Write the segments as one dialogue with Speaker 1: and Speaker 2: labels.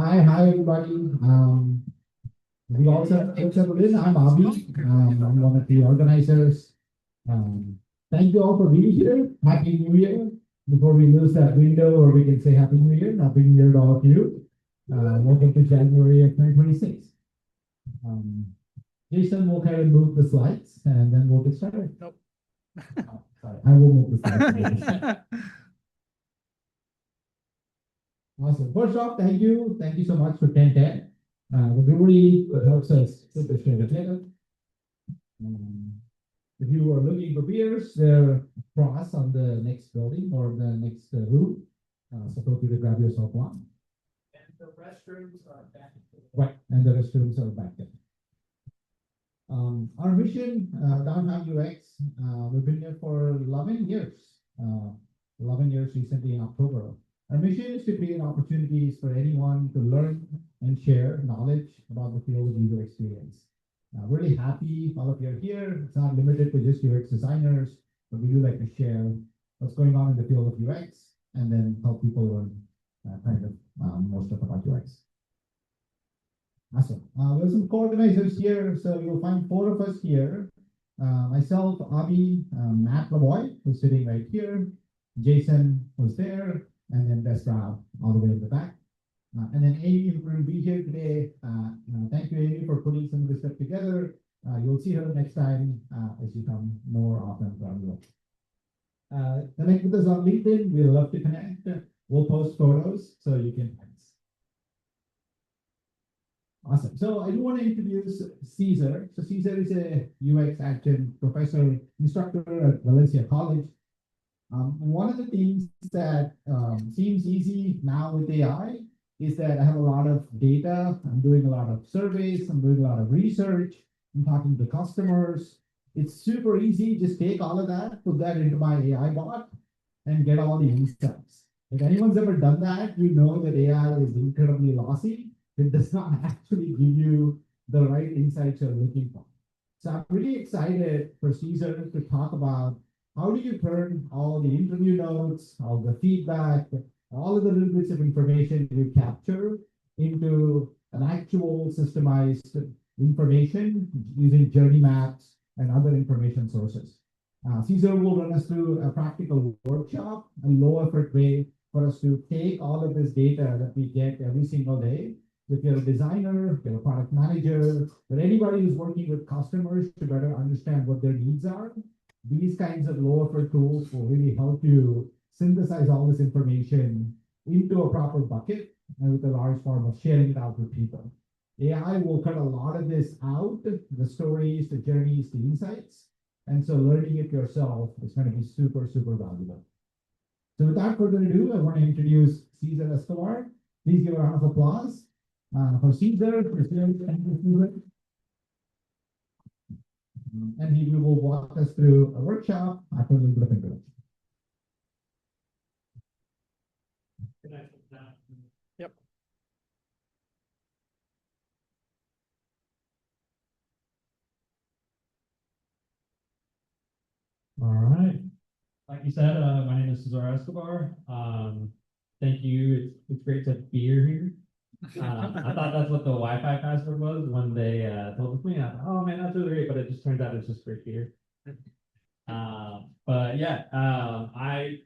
Speaker 1: Hi, everybody. We also I'm Abhi. I'm one of the organizers. Um, Thank you all for being here. Happy New Year. Before we lose that window, or we can say Happy New Year. Happy New Year to all of you. Welcome to January of 2026. Um, Jason will kind of move the slides, and then we'll get started.
Speaker 2: Nope.
Speaker 1: Oh, sorry, I will move the slides. Awesome. First off, thank you. Thank you so much for 1010. The really helps us put this together. If you are looking for beers, they're across on the next building or the next room. So feel free to grab yourself one. And the restrooms are back. Right, and the restrooms are back there. Our mission, Downtown UX, we've been there for 11 years. 11 years recently in October. Our mission is to create opportunities for anyone to learn and share knowledge about the field of user experience. Really happy all of you are here. It's not limited to just UX designers, but we do like to share what's going on in the field of UX and then help people learn more stuff about UX. Awesome. There's some co-organizers here, so you'll find 4 of us here. Myself, Abhi, Matt Lavoy, who's sitting right here, Jason, who's there, and then Desra all the way in the back. And then Amy, who will be here today. Thank you, Amy, for putting some of this stuff together. You'll see her next time as you come more often from you. Connect with us on LinkedIn. We'd love to connect. We'll post photos so you can find us. Awesome. So I do want to introduce Cesar. So Cesar is a UX adjunct professor, instructor at Valencia College. One of the things that seems easy now with AI is that I have a lot of data. I'm doing a lot of surveys. I'm doing a lot of research. I'm talking to customers. It's super easy. Just take all of that, put that into my AI bot, and get all the insights. If anyone's ever done that, you know that AI is incredibly lossy. It does not actually give you the right insights you're looking for. So I'm really excited for Cesar to talk about how do you turn all the interview notes, all the feedback, all of the little bits of information you capture into an actual systemized information using journey maps and other information sources. Cesar will run us through a practical workshop, a low effort way for us to take all of this data that we get every single day. If you're a designer, if you're a product manager, or anybody who's working with customers to better understand what their needs are, these kinds of low effort tools will really help you synthesize all this information into a proper bucket and with a large form of sharing it out with people. AI will cut a lot of this out, the stories, the journeys, the insights. And so learning it yourself is going to be super, super valuable. So without further ado, I want to introduce Cesar Escobar. Please give a round of applause for Cesar. And he will walk us through a workshop after a little bit of introduction.
Speaker 2: Yep.
Speaker 3: All right. Like you said, my name is Cesar Escobar. Thank you. It's great to be here. I thought that's what the Wi-Fi password was when they told me. I thought, oh man, that's really great, but it just turns out it's just great here. But yeah, I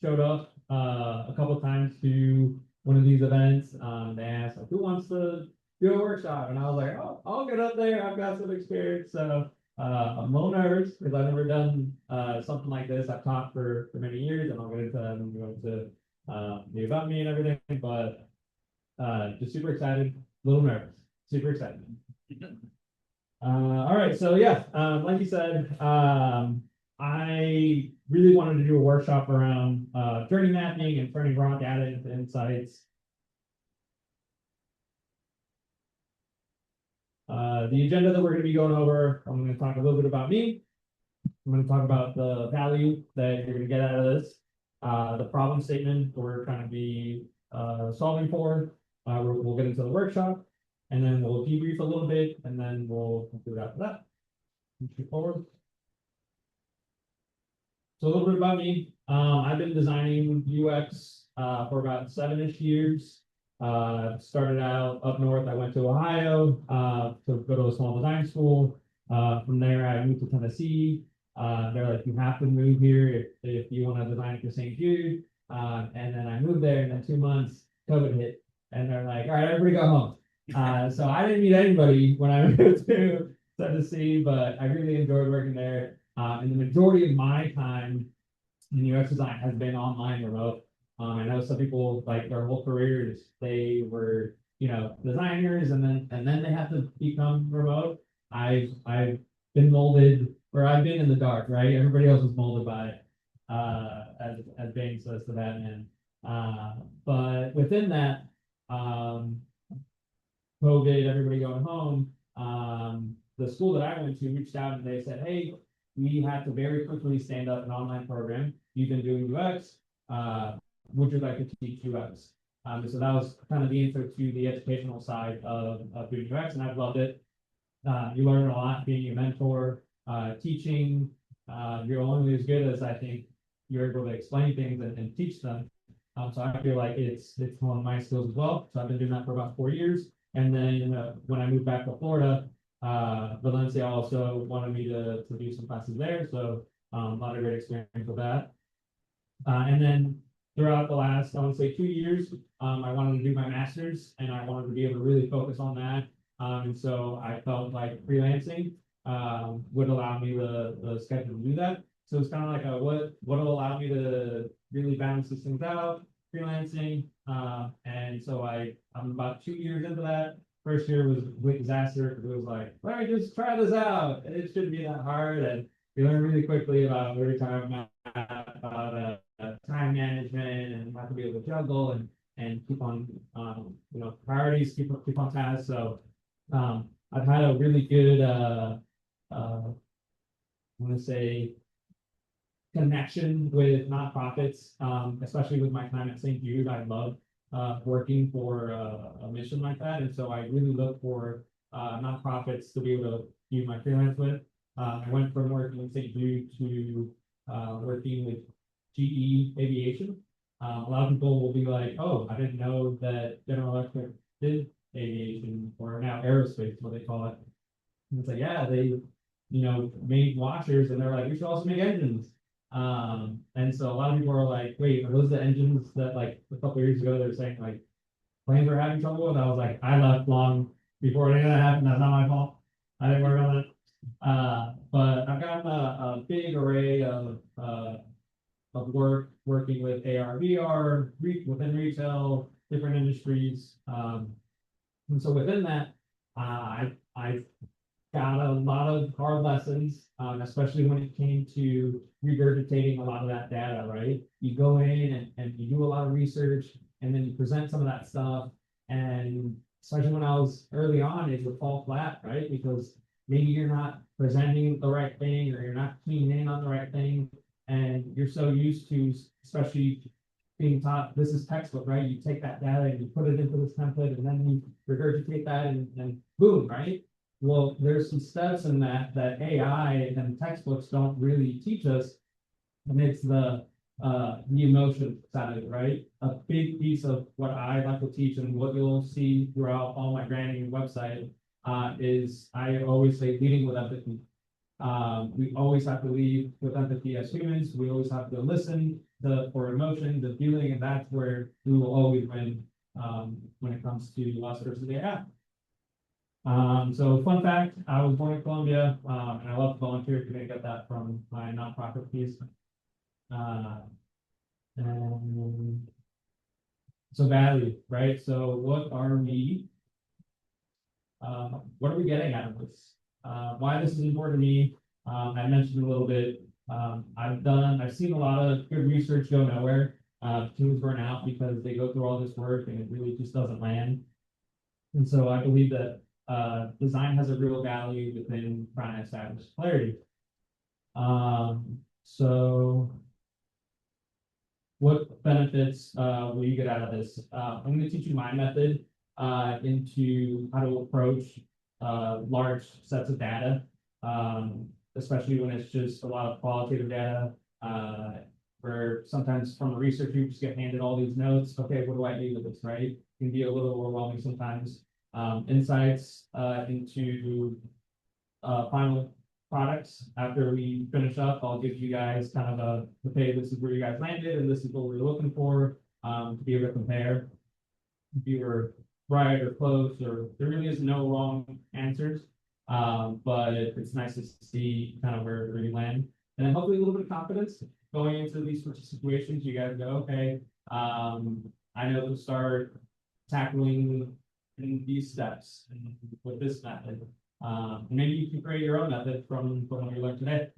Speaker 3: showed up a couple of times to one of these events. They asked, like, who wants to do a workshop? And I was like, oh, I'll get up there. I've got some experience. So I'm a little nervous because I've never done something like this. I've taught for many years, and I'll get into the about me and everything. But just super excited, a little nervous, super excited. All right, so yeah, like you said, I really wanted to do a workshop around journey mapping and turning raw data into insights. The agenda that we're going to be going over, I'm going to talk a little bit about me. I'm going to talk about the value that you're going to get out of this, the problem statement we're trying to be solving for. We'll get into the workshop, and then we'll debrief a little bit, and then we'll do it after that. Move forward. So a little bit about me. I've been designing UX for about 7-ish years. Started out up north. I went to Ohio to go to a small design school. From there, I moved to Tennessee. They're like, you have to move here if you want to design for St. Jude. And then I moved there, and then 2 months, COVID hit, and they're like, all right, everybody go home. So I didn't meet anybody when I moved to Tennessee, but I really enjoyed working there. And the majority of my time in UX design has been online remote. I know some people like their whole careers, they were, designers and then they have to become remote. I've been molded, or I've been in the dark, right? Everybody else is molded by as being so to that end. But within that, COVID, everybody going home, the school that I went to reached out and they said, hey, we have to very quickly stand up an online program. You've been doing UX. Would you like to teach UX? So that was kind of the intro to the educational side of doing UX, and I've loved it. You learn a lot being a mentor, teaching. You're only as good as I think you're able to explain things and teach them. So I feel like it's one of my skills as well. So I've been doing that for about 4 years. And then when I moved back to Florida, Valencia also wanted me to do some classes there. So a lot of great experience with that. And then throughout the last, I want to say 2 years, I wanted to do my master's and I wanted to be able to really focus on that. And so I felt like freelancing would allow me the schedule to do that. So it's kind of like what will allow me to really balance these things out, freelancing. And so I'm about 2 years into that. First year was a complete disaster because it was like, all right, just try this out. And it shouldn't be that hard. And you learn really quickly about every time about time management and how to be able to juggle and keep on priorities, keep on task. So I've had a really good I want to say connection with nonprofits, especially with my time at St. Jude. I love working for a mission like that, and so I really look for nonprofits to be able to do my freelance with. I went from working with St. Jude to working with GE Aviation. A lot of people will be like, "Oh, I didn't know that General Electric did aviation, or now aerospace, what they call it." And it's like, yeah, they, made washers, and they're like, we should also make engines. And so a lot of people are like, wait, are those the engines that like a couple of years ago they were saying like planes were having trouble with? I was like, I left long before any of that happened. That's not my fault. I didn't work on it. But I've gotten a big array of working with AR, VR, within retail, different industries. And so within that, I got a lot of hard lessons, especially when it came to regurgitating a lot of that data, right? You go in and you do a lot of research and then you present some of that stuff. And especially when I was early on, it would fall flat, right? Because maybe you're not presenting the right thing or you're not keying in on the right thing. And you're so used to, especially being taught, this is textbook, right? You take that data and you put it into this template and then you regurgitate that and boom, right? Well, there's some steps in that AI and textbooks don't really teach us, and it's the emotion side of it, right? A big piece of what I like to teach and what you'll see throughout all my branding website is I always say leading with empathy. We always have to lead with empathy as humans. We always have to listen for emotion, the feeling, and that's where we will always win when it comes to us versus AI. So fun fact, I was born in Colombia, and I love to volunteer. You're gonna get that from my nonprofit piece. And so value, right? So what are we getting out of this? Why this is important to me? I mentioned a little bit. I've seen a lot of good research go nowhere. Teams burn out because they go through all this work and it really just doesn't land. And so I believe that design has a real value within trying to establish clarity. So what benefits will you get out of this? I'm going to teach you my method into how to approach large sets of data, especially when it's just a lot of qualitative data, where sometimes from a researcher you just get handed all these notes. Okay, what do I do with this, right? can be a little overwhelming sometimes. Insights into final products. After we finish up, I'll give you guys kind of okay, this is where you guys landed, and this is what we're looking for to be able to compare. If you were right or close, or there really is no wrong answers. But it's nice to see kind of where you land. And then hopefully a little bit of confidence going into these sorts of situations. You guys go, okay, I know to start tackling in these steps and with this method. Maybe you can create your own method from what you learned today.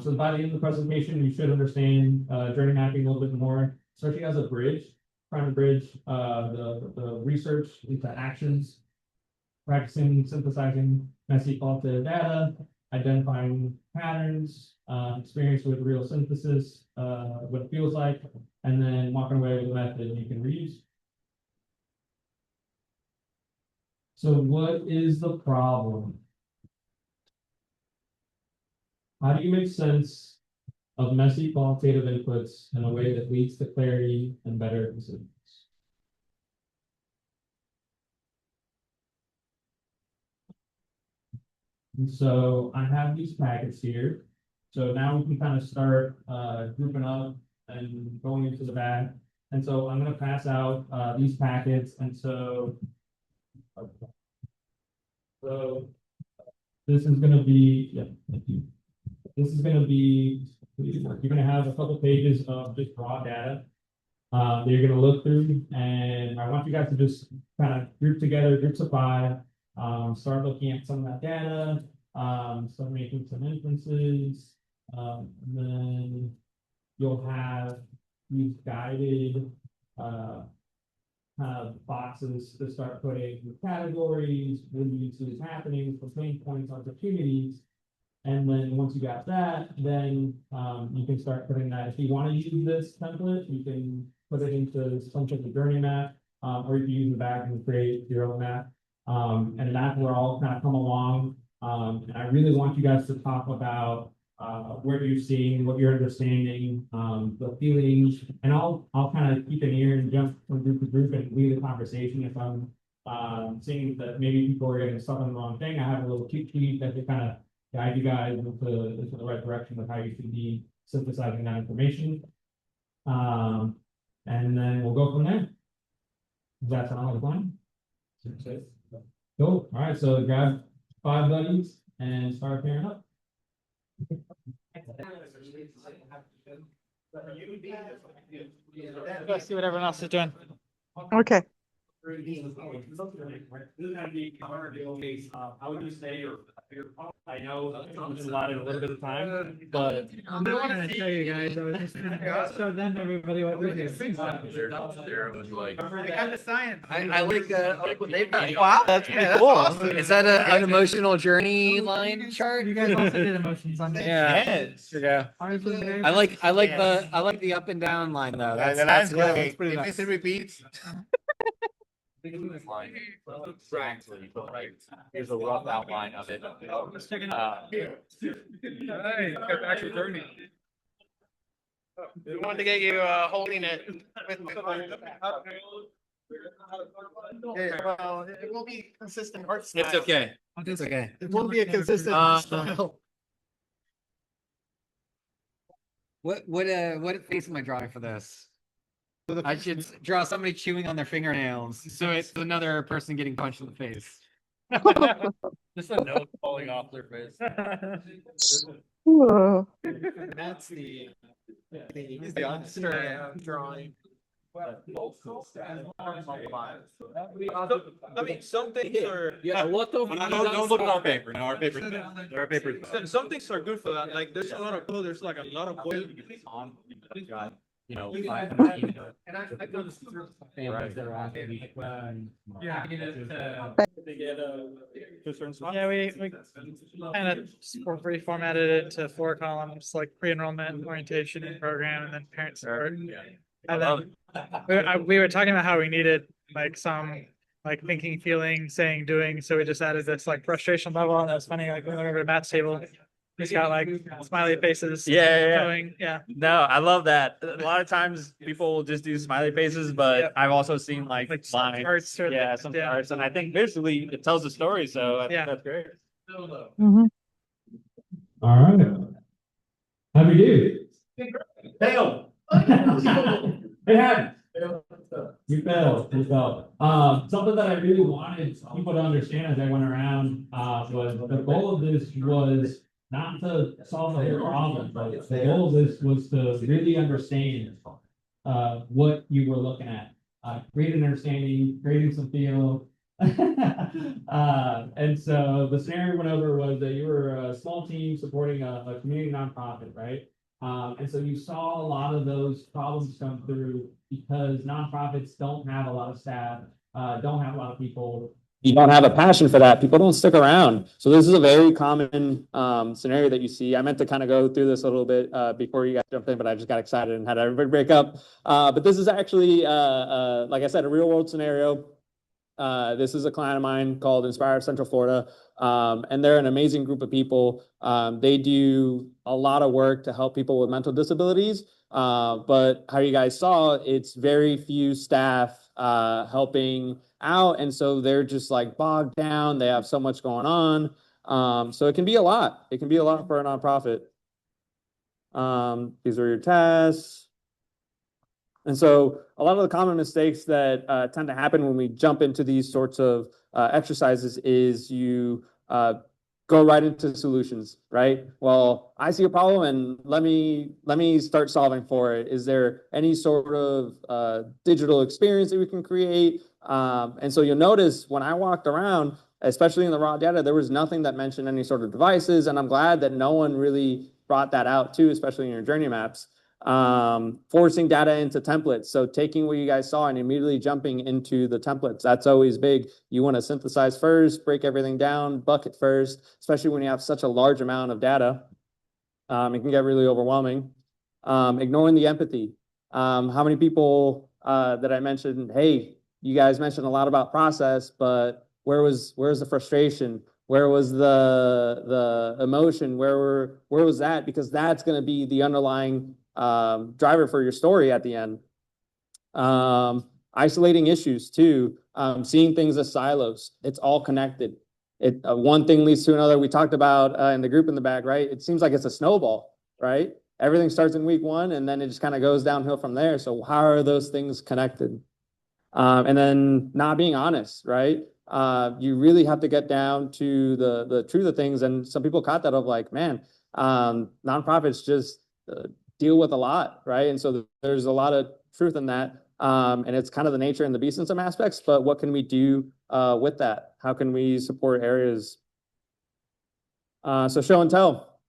Speaker 3: So by the end of the presentation, you should understand journey mapping a little bit more, especially as a bridge, trying to bridge the research into actions, practicing synthesizing messy qualitative data, identifying patterns, experience with real synthesis, what it feels like, and then walking away with a method you can reuse. So what is the problem? How do you make sense of messy qualitative inputs in a way that leads to clarity and better decisions? And so I have these packets here. So now we can kind of start grouping up and going into the bag. And so I'm going to pass out these packets. And so this is going to be, yeah, thank you. This is going to be, you're going to have a couple pages of just raw data that you're going to look through. And I want you guys to just kind of group together, groups of 5, start looking at some of that data, start making some inferences, and then you'll have these guided kind of boxes to start putting categories, when uses happening, for pain points, opportunities. And then once you got that, then you can start putting that. If you want to use this template, you can put it into some sort of journey map, or you can use the back and create your own map. And that's where I'll kind of come along. And I really want you guys to talk about what you're seeing, what you're understanding, the feelings, and I'll kind of keep an ear and jump from group to group and lead the conversation if I'm seeing that maybe people are getting stuck on the wrong thing. I have a little cheat sheet that to kind of guide you guys into the right direction of how you should be synthesizing that information. And then we'll go from there. Does that sound like a plan? Cool. All right, so grab 5 buddies and start pairing up.
Speaker 2: Go see what everyone else is doing. Okay.
Speaker 3: I would just say, I know it's a lot in a little bit of time, but
Speaker 2: I wanted to show you guys. I was just gonna show them everybody what we do.
Speaker 4: I got
Speaker 2: the science.
Speaker 4: I like what they've got.
Speaker 2: Wow, that's pretty cool.
Speaker 4: Awesome. Is that an emotional journey line chart?
Speaker 2: You guys also did emotions on there.
Speaker 4: Yeah.
Speaker 2: Yeah.
Speaker 4: I like the up and down line though. That's
Speaker 2: pretty nice.
Speaker 4: If it repeats. Here's a rough outline of it.
Speaker 2: Let's check it out.
Speaker 5: Actual journey.
Speaker 4: We wanted to get you holding it.
Speaker 5: Well, it won't be consistent art style.
Speaker 4: It's okay. It's okay.
Speaker 5: It won't be a consistent art style.
Speaker 4: What face am I drawing for this? I should draw somebody chewing on their fingernails, so it's another person getting punched in the face. Just a note falling off their face.
Speaker 5: That's the unstructured drawing. I mean, some things are.
Speaker 4: Yeah, what the? Don't look at our paper. No, our paper. Our paper.
Speaker 5: Some things are good for that. Like, there's a lot of code. There's like a lot of code.
Speaker 4: You know,
Speaker 2: And I go
Speaker 4: families that are
Speaker 2: yeah, we kind of reformatted it to 4 columns, like pre-enrollment, orientation, and program, and then parent support. And then we were talking about how we needed like some like thinking, feeling, saying, doing. So we just added this like frustration level, and that's funny. Like we went over to Matt's table, He's got like smiley faces.
Speaker 6: Yeah.
Speaker 2: Going, yeah.
Speaker 6: No, I love that. A lot of times people will just do smiley faces, but
Speaker 2: Yep.
Speaker 6: I've also seen like
Speaker 2: Some
Speaker 6: lines.
Speaker 2: hearts or
Speaker 6: Yeah, some
Speaker 2: yeah.
Speaker 6: hearts, and I think visually it tells a story. So I
Speaker 2: Yeah.
Speaker 6: think that's great.
Speaker 3: All right. How'd we do?
Speaker 6: Fail.
Speaker 3: It happened. You failed. You failed. Something that I really wanted people to understand as I went around was the goal of this was not to solve the whole problem, but the goal of this was to really understand what you were looking at, create an understanding, creating some feel. And so the scenario we went over was that you were a small team supporting a community nonprofit, right? And so you saw a lot of those problems come through because nonprofits don't have a lot of staff, don't have a lot of people. You don't have a passion for that. People don't stick around. So this is a very common scenario that you see. I meant to kind of go through this a little bit before you guys jumped in, but I just got excited and had everybody break up. But this is actually, like I said, a real world scenario. This is a client of mine called Inspire Central Florida, and they're an amazing group of people. They do a lot of work to help people with mental disabilities, but how you guys saw, it's very few staff helping out, and so they're just like bogged down. They have so much going on, so it can be a lot. It can be a lot for a nonprofit. These are your tasks. And so a lot of the common mistakes that tend to happen when we jump into these sorts of exercises is you go right into solutions, right? Well, I see a problem and let me start solving for it. Is there any sort of digital experience that we can create? And so you'll notice when I walked around, especially in the raw data, there was nothing that mentioned any sort of devices. And I'm glad that no one really brought that out too, especially in your journey maps. Forcing data into templates. So taking what you guys saw and immediately jumping into the templates. That's always big. You want to synthesize first, break everything down, bucket first, especially when you have such a large amount of data. It can get really overwhelming. Ignoring the empathy. How many people that I mentioned, hey, you guys mentioned a lot about process, but where's the frustration? Where was the emotion? Where was that? Because that's going to be the underlying driver for your story at the end. Isolating issues too, seeing things as silos. It's all connected. One thing leads to another. We talked about in the group in the back, right? It seems like it's a snowball, right? Everything starts in week one and then it just kind of goes downhill from there. So how are those things connected? And then not being honest, right? You really have to get down to the truth of things. And some people caught that of like, man, nonprofits just deal with a lot, right? And so there's a lot of truth in that. And it's kind of the nature and the beast in some aspects, but what can we do with that? How can we support areas? So show and tell.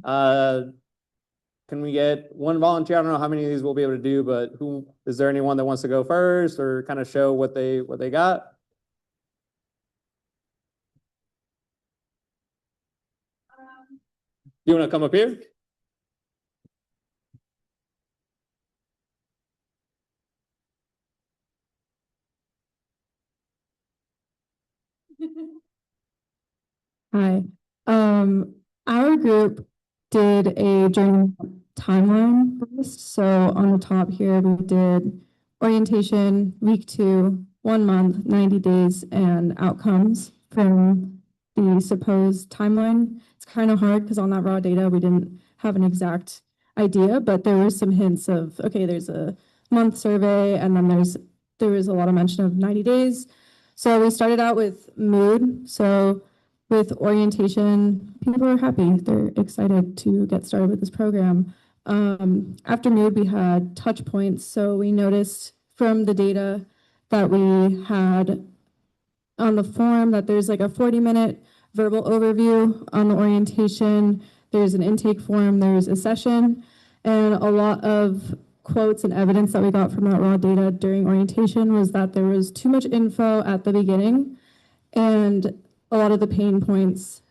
Speaker 3: Can we get one volunteer? I don't know how many of these we'll be able to do, but is there anyone that wants to go first or kind of show what they got? You want to come up here?
Speaker 7: Hi. Our group did a journey timeline list. So on the top here, we did orientation, week 2, 1 month, 90 days, and outcomes from the supposed timeline. It's kind of hard because on that raw data, we didn't have an exact idea, but there were some hints of, okay, there's a month survey, and then there was a lot of mention of 90 days. So we started out with mood. So with orientation, people are happy. They're excited to get started with this program. After mood, we had touch points. So we noticed from the data that we had on the form that there's like a 40-minute verbal overview on the orientation. There's an intake form, there's a session, and a lot of quotes and evidence that we got from that raw data during orientation was that there was too much info at the beginning and a lot of the pain points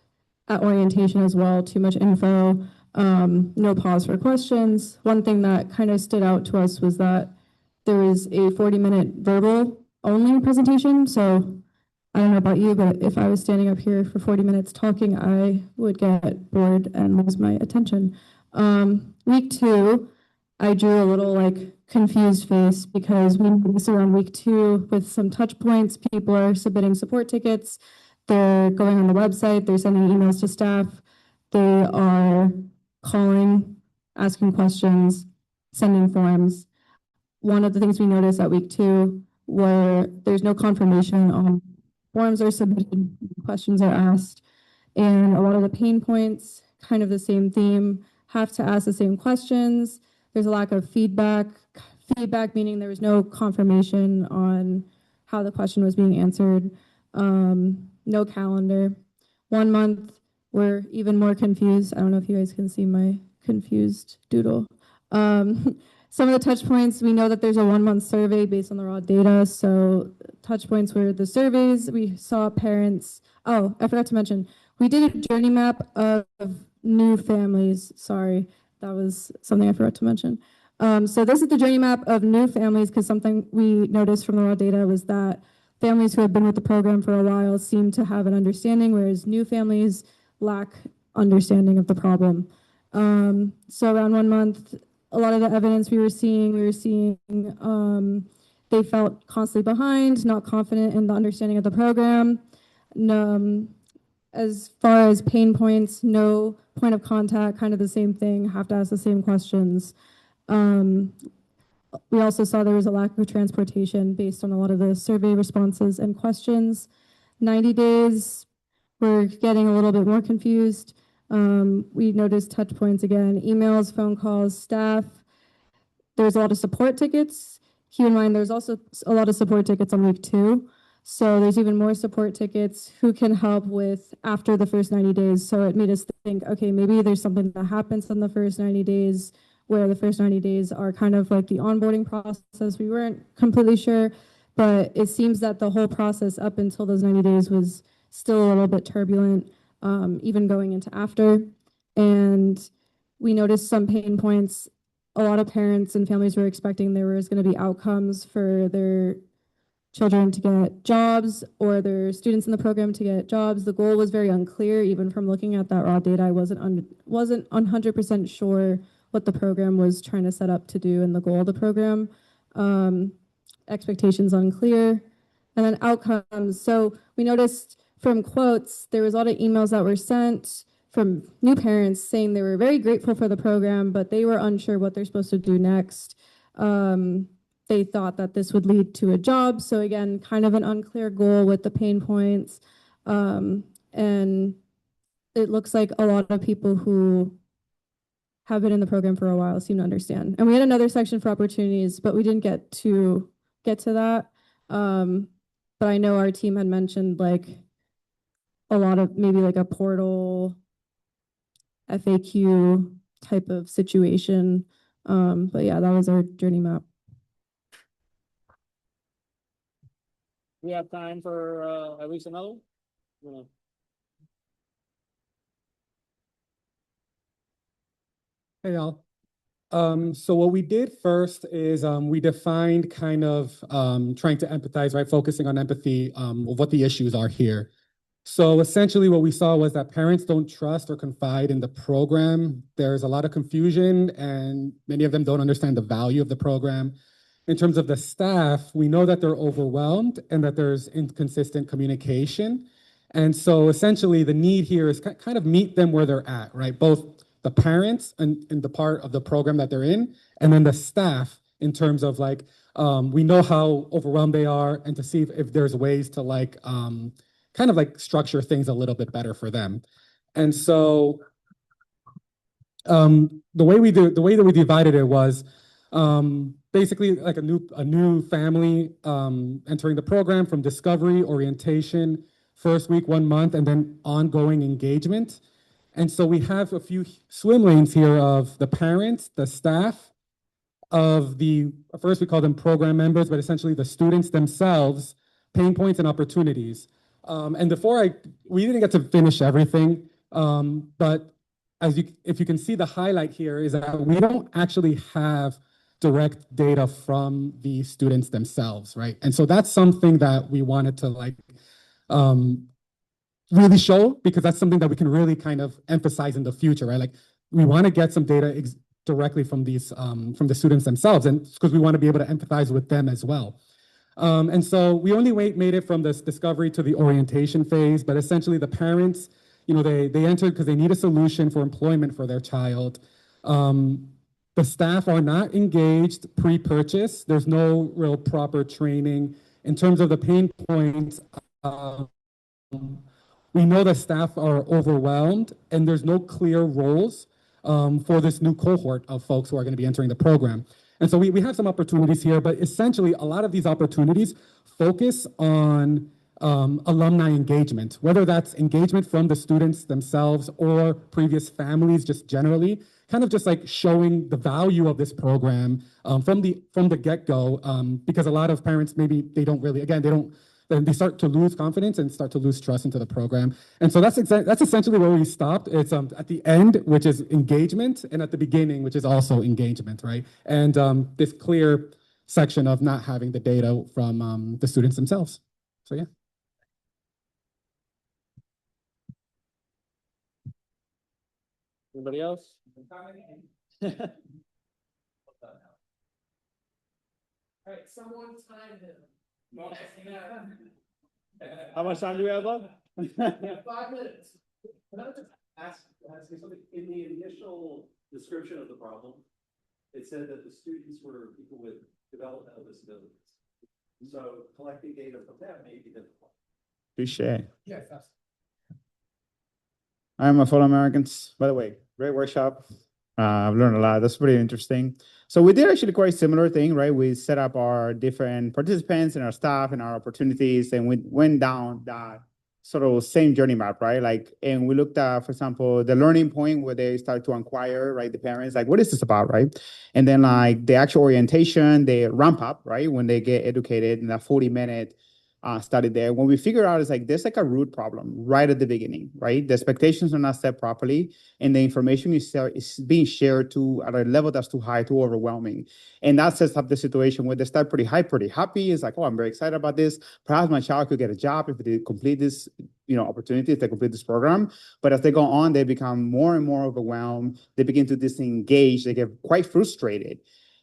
Speaker 7: at orientation as well, too much info, no pause for questions. One thing that kind of stood out to us was that there was a 40-minute verbal only presentation. So I don't know about you, but if I was standing up here for 40 minutes talking, I would get bored and lose my attention. Week 2, I drew a little like confused face because we noticed around week 2 with some touch points, people are submitting support tickets, they're going on the website, they're sending emails to staff, they are calling, asking questions, sending forms. One of the things we noticed at week 2 were there's no confirmation on forms are submitted, questions are asked, and a lot of the pain points, kind of the same theme, have to ask the same questions. There's a lack of feedback meaning there was no confirmation on how the question was being answered, no calendar. 1 month, we're even more confused. I don't know if you guys can see my confused doodle. Some of the touch points, we know that there's a 1-month survey based on the raw data. So touch points were the surveys. We saw parents. Oh, I forgot to mention, we did a journey map of new families. Sorry, that was something I forgot to mention. So this is the journey map of new families because something we noticed from the raw data was that families who have been with the program for a while seem to have an understanding, whereas new families lack understanding of the problem. So around 1 month, a lot of the evidence we were seeing they felt constantly behind, not confident in the understanding of the program. As far as pain points, no point of contact, kind of the same thing, have to ask the same questions. We also saw there was a lack of transportation based on a lot of the survey responses and questions. 90 days, we're getting a little bit more confused. We noticed touch points again, emails, phone calls, staff. There's a lot of support tickets. Keep in mind, there's also a lot of support tickets on week 2. So there's even more support tickets who can help with after the first 90 days. So it made us think, okay, maybe there's something that happens in the first 90 days where the first 90 days are kind of like the onboarding process. We weren't completely sure, but it seems that the whole process up until those 90 days was still a little bit turbulent, even going into after. And we noticed some pain points. A lot of parents and families were expecting there was going to be outcomes for their children to get jobs or their students in the program to get jobs. The goal was very unclear. Even from looking at that raw data, I wasn't 100% sure what the program was trying to set up to do and the goal of the program. Expectations unclear. And then outcomes. So we noticed from quotes, there was a lot of emails that were sent from new parents saying they were very grateful for the program, but they were unsure what they're supposed to do next. They thought that this would lead to a job. So again, kind of an unclear goal with the pain points. And it looks like a lot of people who have been in the program for a while seem to understand. And we had another section for opportunities, but we didn't get to that. But I know our team had mentioned like a lot of maybe like a portal FAQ type of situation. But yeah, that was our journey map.
Speaker 6: We have time for at least another? No.
Speaker 8: Hey y'all. So what we did first is we defined kind of trying to empathize, right? Focusing on empathy of what the issues are here. So essentially what we saw was that parents don't trust or confide in the program. There's a lot of confusion and many of them don't understand the value of the program. In terms of the staff, we know that they're overwhelmed and that there's inconsistent communication. And so essentially the need here is kind of meet them where they're at, right? Both the parents and in the part of the program that they're in, and then the staff in terms of like, we know how overwhelmed they are and to see if there's ways to like, kind of like structure things a little bit better for them. And so the way that we divided it was basically like a new family entering the program from discovery, orientation, first week, 1 month, and then ongoing engagement. And so we have a few swim lanes here of the parents, the staff, of the, first we call them program members, but essentially the students themselves, pain points and opportunities. And before we didn't get to finish everything, but if you can see the highlight here is that we don't actually have direct data from the students themselves, right? And so that's something that we wanted to like really show, because that's something that we can really kind of emphasize in the future, right? Like we want to get some data directly from these from the students themselves, and because we want to be able to empathize with them as well. And so we only made it from this discovery to the orientation phase, but essentially the parents, you know, they entered because they need a solution for employment for their child. The staff are not engaged pre-purchase. There's no real proper training. In terms of the pain points, we know that staff are overwhelmed and there's no clear roles for this new cohort of folks who are going to be entering the program. And so we have some opportunities here, but essentially a lot of these opportunities focus on alumni engagement, whether that's engagement from the students themselves or previous families, just generally, kind of just like showing the value of this program from the get-go, because a lot of parents, maybe they don't really, again, they start to lose confidence and start to lose trust into the program. And so that's essentially where we stopped. It's at the end, which is engagement, and at the beginning, which is also engagement, right? And this clear section of not having the data from the students themselves. So yeah.
Speaker 6: Anybody else?
Speaker 3: All right, someone time him.
Speaker 6: How much time do we have left?
Speaker 3: 5 minutes. Can I just ask you something? In the initial description of the problem, it said that the students were people with developmental disabilities. So collecting data from them may be difficult.
Speaker 9: Touche.
Speaker 8: Yes, that's
Speaker 9: I'm my fellow Americans. By the way, great workshop. I've learned a lot. That's pretty interesting. So we did actually quite a similar thing, right? We set up our different participants and our staff and our opportunities, and we went down that sort of same journey map, right? Like, and we looked at, for example, the learning point where they start to inquire, right? The parents, like, what is this about, right? And then like the actual orientation, they ramp up, right? When they get educated in that 40-minute study there. When we figure out it's like there's like a root problem right at the beginning, right? The expectations are not set properly, and the information is being shared to at a level that's too high, too overwhelming. And that sets up the situation where they start pretty high, pretty happy. It's like, oh, I'm very excited about this. Perhaps my child could get a job if they complete this, opportunity, if they complete this program. But as they go on, they become more and more overwhelmed. They begin to disengage. They get quite frustrated.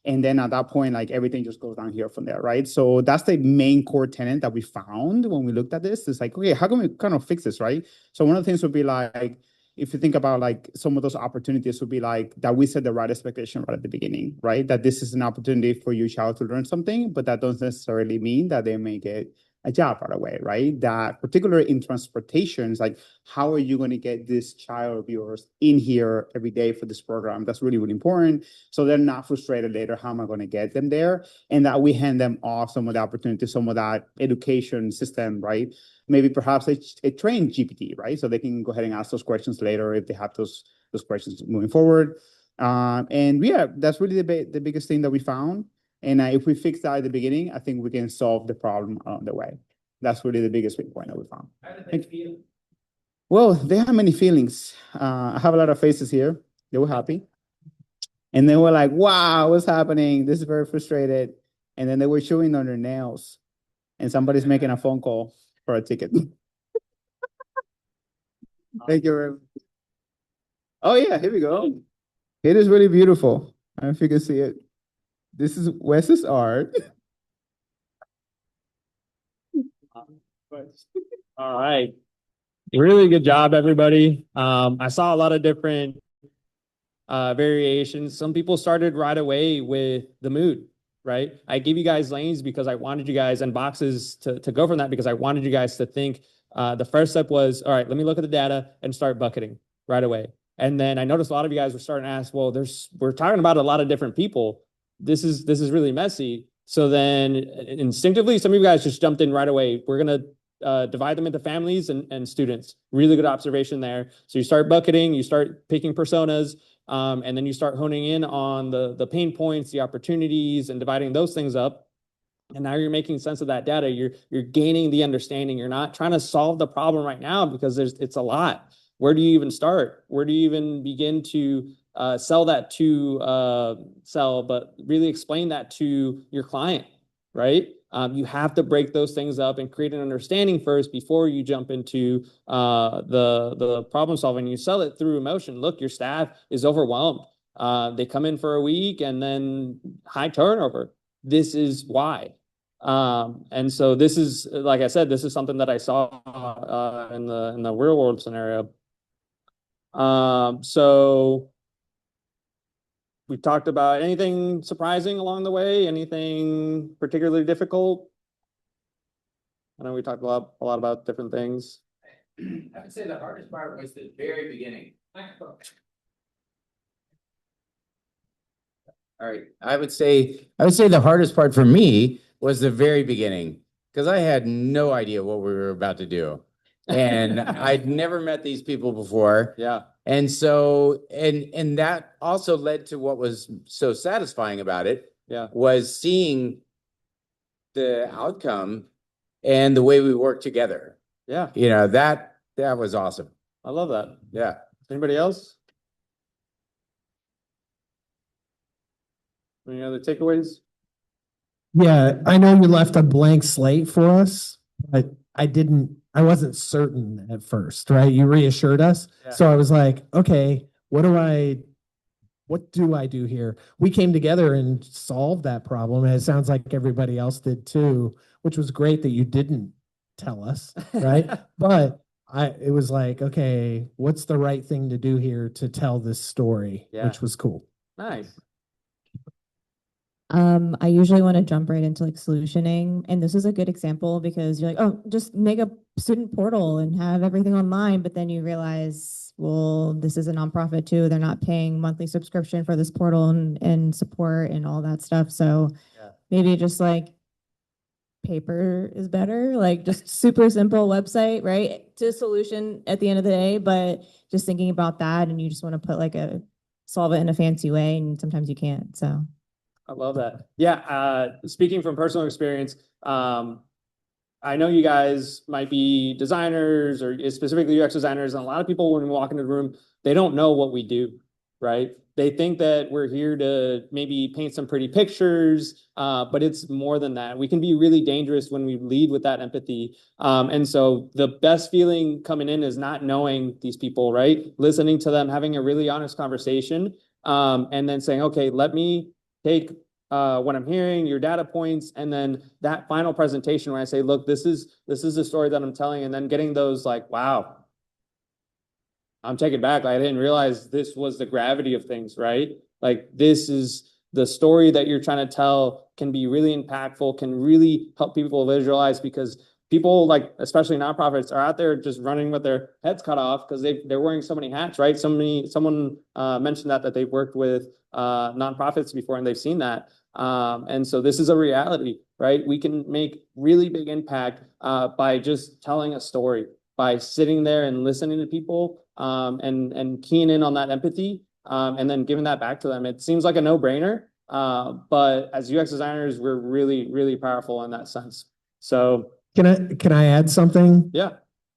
Speaker 9: And then at that point, like everything just goes down here from there, right? So that's the main core tenet that we found when we looked at this. It's like, okay, how can we kind of fix this, right? So one of the things would be like, if you think about like some of those opportunities would be like that we set the right expectation right at the beginning, right? That this is an opportunity for your child to learn something, but that doesn't necessarily mean that they may get a job right away, right? That particularly in transportation, is like, how are you going to get this child of yours in here every day for this program? That's really, really important. So they're not frustrated later. How am I going to get them there? And that we hand them off some of the opportunities, some of that education system, right? Maybe perhaps a trained GPT, right? So they can go ahead and ask those questions later if they have those questions moving forward. And yeah, that's really the biggest thing that we found. And if we fix that at the beginning, I think we can solve the problem along the way. That's really the biggest big point that we found.
Speaker 3: How did they feel?
Speaker 9: Well, they have many feelings. I have a lot of faces here. They were happy. And they were like, wow, what's happening? This is very frustrated. And then they were chewing on their nails. And somebody's making a phone call for a ticket. Thank you very much. Oh, yeah, here we go. It is really beautiful. I don't know if you can see it. This is Wes's art.
Speaker 6: All right. Really good job, everybody. I saw a lot of different variations. Some people started right away with the mood, right? I gave you guys lanes because I wanted you guys, and boxes to go from that because I wanted you guys to think. The first step was, all right, let me look at the data and start bucketing right away. And then I noticed a lot of you guys were starting to ask, well, we're talking about a lot of different people. This is really messy. So then instinctively, some of you guys just jumped in right away. We're going to divide them into families and students. Really good observation there. So you start bucketing, you start picking personas, and then you start honing in on the pain points, the opportunities, and dividing those things up. And now you're making sense of that data. You're gaining the understanding. You're not trying to solve the problem right now because it's a lot. Where do you even start? Where do you even begin to but really explain that to your client? right? You have to break those things up and create an understanding first before you jump into the problem solving. You sell it through emotion. Look, your staff is overwhelmed. They come in for a week and then high turnover. This is why. And so this is, like I said, this is something that I saw in the real world scenario. So we talked about anything surprising along the way, anything particularly difficult. I know we talked a lot about different things.
Speaker 10: I would say the hardest part was the very beginning. All right, I would say the hardest part for me was the very beginning, because I had no idea what we were about to do. And I'd never met these people before.
Speaker 6: Yeah.
Speaker 10: And so, and that also led to what was so satisfying about it.
Speaker 6: Yeah.
Speaker 10: Was seeing the outcome and the way we work together.
Speaker 6: Yeah.
Speaker 10: You know, that was awesome.
Speaker 6: I love that.
Speaker 10: Yeah.
Speaker 6: Anybody else? Any other takeaways?
Speaker 11: Yeah, I know you left a blank slate for us, but I wasn't certain at first, right? You reassured us.
Speaker 6: Yeah.
Speaker 11: So I was like, okay, what do I do here? We came together and solved that problem. And it sounds like everybody else did too, which was great that you didn't tell us, right? But it was like, okay, what's the right thing to do here to tell this story,
Speaker 6: Yeah.
Speaker 11: which was cool.
Speaker 6: Nice.
Speaker 12: I usually want to jump right into like solutioning. And this is a good example because you're like, oh, just make a student portal and have everything online. But then you realize, well, this is a nonprofit too. They're not paying monthly subscription for this portal and support and all that stuff. So maybe just like paper is better, like just super simple website, right? To solution at the end of the day, but just thinking about that and you just want to put like solve it in a fancy way and sometimes you can't, so.
Speaker 6: I love that. Yeah. Speaking from personal experience, I know you guys might be designers or specifically UX designers. And a lot of people, when we walk into the room, they don't know what we do, right? They think that we're here to maybe paint some pretty pictures, but it's more than that. We can be really dangerous when we lead with that empathy. And so the best feeling coming in is not knowing these people, right? Listening to them, having a really honest conversation, and then saying, okay, let me take what I'm hearing, your data points, and then that final presentation where I say, look, this is the story that I'm telling, and then getting those like, wow, I'm taken back. I didn't realize this was the gravity of things, right? Like this is the story that you're trying to tell can be really impactful, can really help people visualize, because people, like especially nonprofits, are out there just running with their heads cut off because they're wearing so many hats, right? Someone mentioned that they've worked with nonprofits before and they've seen that. And so this is a reality, right? We can make really big impact by just telling a story, by sitting there and listening to people and keying in on that empathy and then giving that back to them. It seems like a no-brainer, but as UX designers, we're really, really powerful in that sense. So
Speaker 11: Can I add something?
Speaker 6: yeah.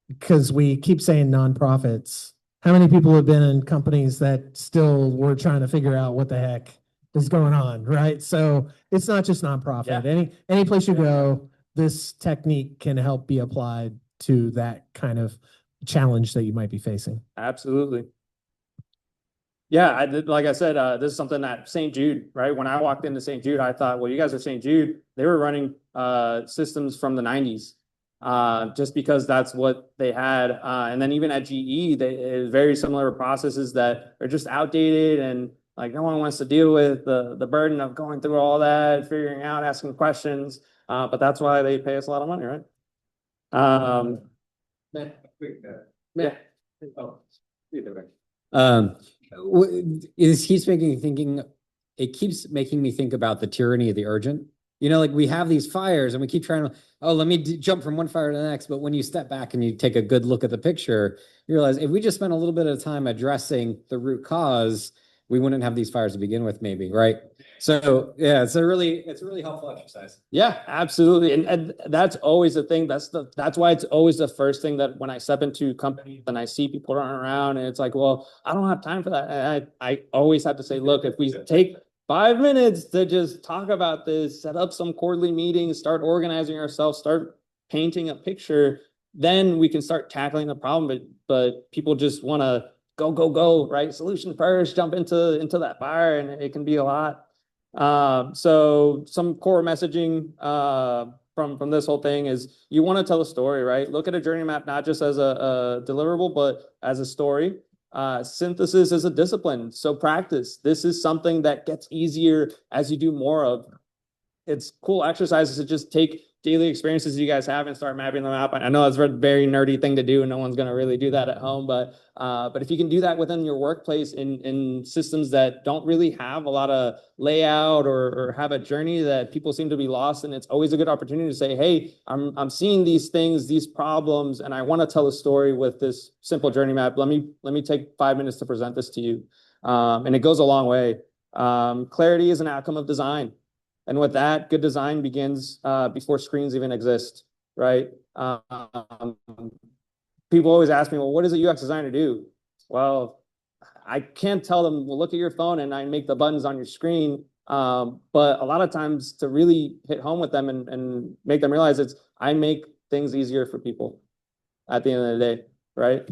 Speaker 11: Because we keep saying nonprofits. How many people have been in companies that still were trying to figure out what the heck is going on, right? So it's not just nonprofit.
Speaker 6: Yeah.
Speaker 11: Any place you go, this technique can help be applied to that kind of challenge that you might be facing.
Speaker 6: Absolutely. Yeah, like I said, this is something that St. Jude, right? When I walked into St. Jude, I thought, well, you guys are St. Jude. They were running systems from the 90s just because that's what they had. And then even at GE, they very similar processes that are just outdated, and like no one wants to deal with the burden of going through all that, figuring out, asking questions. But that's why they pay us a lot of money, right?
Speaker 13: It keeps making me think about the tyranny of the urgent. You know, like we have these fires and we keep trying to, let me jump from one fire to the next. But when you step back and you take a good look at the picture, you realize if we just spent a little bit of time addressing the root cause, we wouldn't have these fires to begin with, maybe, right? So yeah, it's a really helpful exercise.
Speaker 6: Yeah, absolutely. And that's always the thing. That's why it's always the first thing that when I step into companies and I see people running around and it's like, well, I don't have time for that. And I always have to say, look, if we take 5 minutes to just talk about this, set up some quarterly meetings, start organizing ourselves, start painting a picture, then we can start tackling the problem. But people just want to go, right? Solution first, jump into that fire, and it can be a lot. So some core messaging from this whole thing is you want to tell a story, right? Look at a journey map not just as a deliverable, but as a story. Synthesis is a discipline, so practice. This is something that gets easier as you do more of. It's cool exercises to just take daily experiences you guys have and start mapping them out. I know it's a very nerdy thing to do, and no one's going to really do that at home. But if you can do that within your workplace in systems that don't really have a lot of layout or have a journey that people seem to be lost in, it's always a good opportunity to say, hey, I'm seeing these things, these problems, and I want to tell a story with this simple journey map. Let me take 5 minutes to present this to you. And it goes a long way. Clarity is an outcome of design. And with that, good design begins before screens even exist, right? People always ask me, well, what does a UX designer do? Well, I can't tell them, well, look at your phone and I make the buttons on your screen. But a lot of times to really hit home with them and make them realize I make things easier for people at the end of the day, right?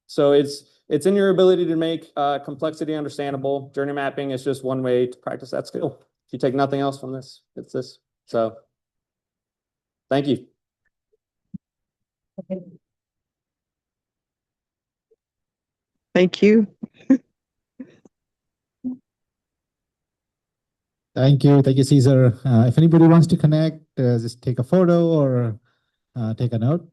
Speaker 6: So it's in your ability to make complexity understandable. Journey mapping is just one way to practice that skill. If you take nothing else from this, it's this. So thank you.
Speaker 14: Thank you.
Speaker 1: Thank you, Cesar. If anybody wants to connect, just take a photo or take a note.